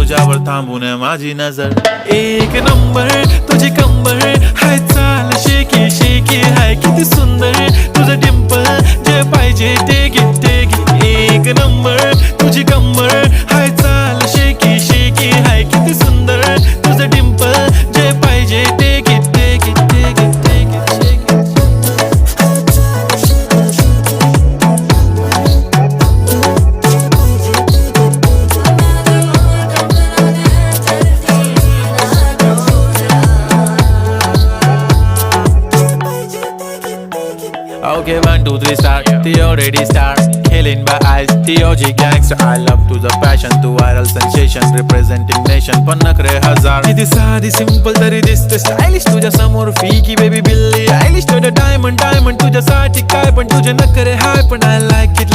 तुझ्यावर थांबून माझी नजर. एक नंबर तुझी कंबर हाय, चाल शेकी शेकी हाय, किती सुंदर तुझं डिंपल, जे पाहिजे ते घे ते घे. एक नंबर तुझी कंबर हाय, चाल शेकी शेकी हाय, किती सुंदर तुझं डिंपल, जे पाहिजे ते घे ते घे ते घे ते घे. Okay, 1, 2, 3 start. The already start. Killing by eyes. The OG gangster. I love to the passion, to viral sensation, representing nation. पण नखरे हजार. किती साधी simple तरी दिसते stylish तुझ्या समोर फीकी baby बिल्ली. Stylish to the diamond तुझ्यासाठी काय पण तुझे नखरे हाय पण I like it.